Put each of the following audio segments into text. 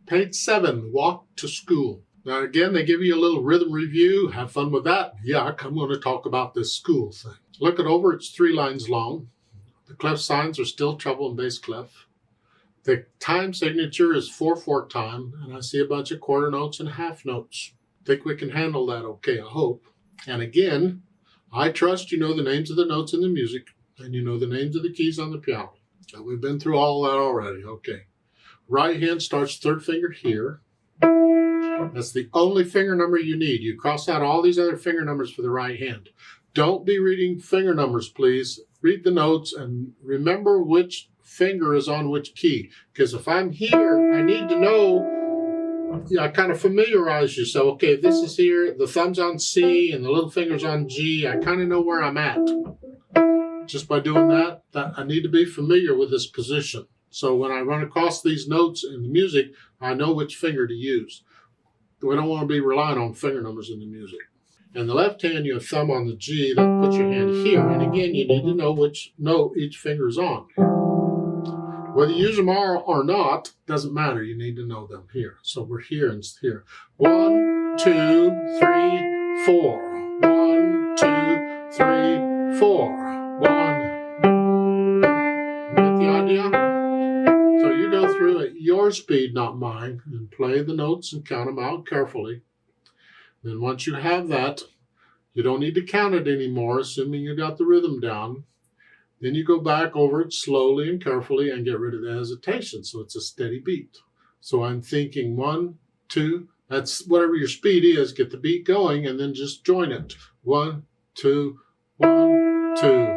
Page 7, Walk to School. Now again, they give you a little rhythm review. Have fun with that. Yuck, I'm going to talk about this school thing. Look it over, it's 3 lines long. The clef signs are still treble and bass clef. The time signature is 4/4 time, and I see a bunch of quarter notes and half notes. Think we can handle that okay, I hope. And again, I trust you know the names of the notes in the music, and you know the names of the keys on the piano. And we've been through all that already, okay. Right hand starts 3rd finger here. That's the only finger number you need. You cross out all these other finger numbers for the right hand. Don't be reading finger numbers, please. Read the notes and remember which finger is on which key. Because if I'm here, I need to know, kind of familiarize yourself. Okay, if this is here, the thumb's on C and the little finger's on G, I kind of know where I'm at. Just by doing that, I need to be familiar with this position. So when I run across these notes in the music, I know which finger to use. We don't want to be relying on finger numbers in the music. In the left hand, you have thumb on the G. That puts your hand here. And again, you need to know which note each finger is on. Whether you use them or not, doesn't matter. You need to know them here. So we're here and here. 1, 2, 3, 4. 1, 2, 3, 4. 1. Get the idea? So you go through at your speed, not mine, and play the notes and count them out carefully. Then once you have that, you don't need to count it anymore, assuming you got the rhythm down. Then you go back over it slowly and carefully and get rid of the hesitation, so it's a steady beat. So I'm thinking 1, 2, that's whatever your speed is, get the beat going, and then just join it. 1, 2, 1, 2.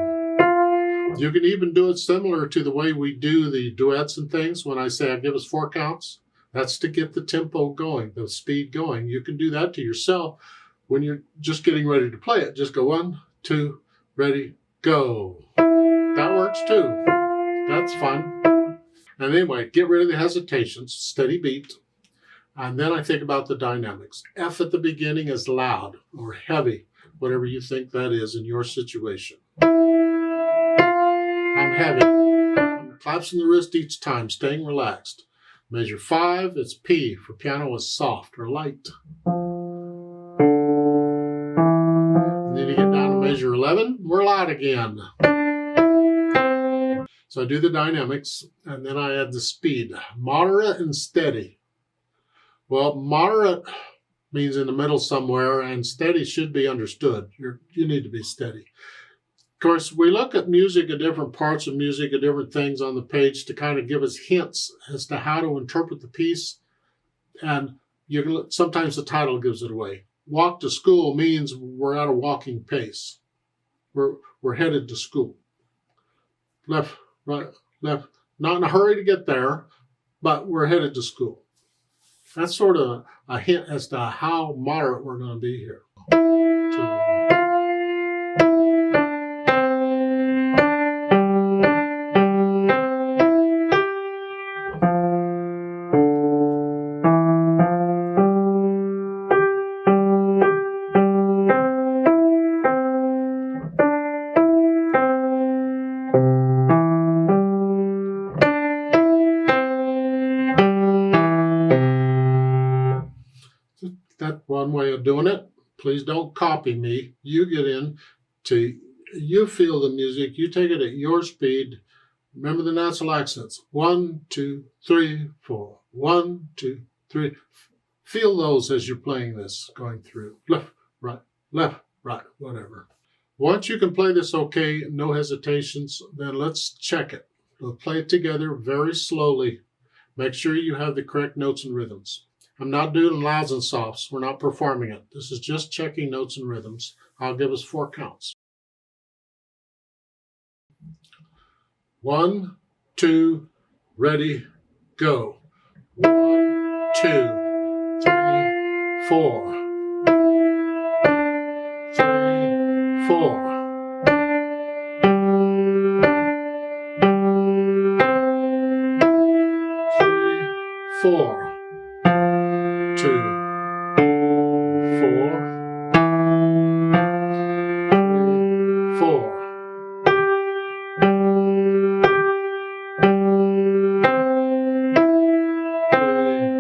You can even do it similar to the way we do the duets and things. When I say give us 4 counts, that's to get the tempo going, the speed going. You can do that to yourself when you're just getting ready to play it. Just go 1, 2, ready, go. That works too. That's fun. And anyway, get rid of the hesitations, steady beat. And then I think about the dynamics. F at the beginning is loud or heavy, whatever you think that is in your situation. I'm heavy. I'm collapsing the wrist each time, staying relaxed. Measure 5, it's P. For piano is soft or light. And then you get down to measure 11, we're loud again. So I do the dynamics, and then I add the speed. Moderate and steady. Well, moderate means in the middle somewhere, and steady should be understood. You need to be steady. Of course, we look at music, at different parts of music, at different things on the page to kind of give us hints as to how to interpret the piece. And sometimes the title gives it away. Walk to school means we're at a walking pace. We're headed to school. Left, right, left. Not in a hurry to get there, but we're headed to school. That's sort of a hint as to how moderate we're going to be here. That's one way of doing it. Please don't copy me. You get in to, you feel the music. You take it at your speed. Remember the natural accents. 1, 2, 3, 4. 1, 2, 3. Feel those as you're playing this, going through. Left, right, whatever. Once you can play this okay, no hesitations, then let's check it. We'll play it together very slowly. Make sure you have the correct notes and rhythms. I'm not doing louds and softs. We're not performing it. This is just checking notes and rhythms. I'll give us 4 counts. 1, 2, ready, go. 1, 2, 3, 4. 3, 4. 3, 4. 2, 4, 3, 4.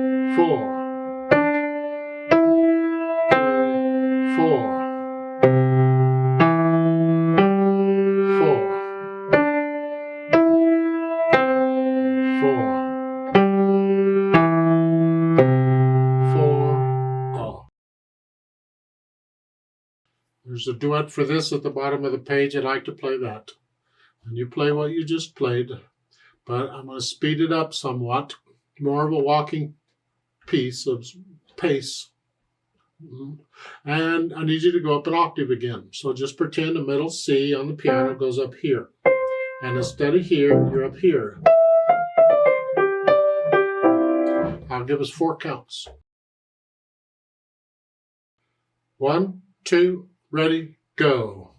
3, 4, 4, 4, 4, 4, all. There's a duet for this at the bottom of the page. I'd like to play that. And you play what you just played, but I'm going to speed it up somewhat. More of a walking piece of pace. And I need you to go up an octave again. So just pretend a middle C on the piano goes up here. And instead of here, you're up here. I'll give us 4 counts. 1, 2, ready, go.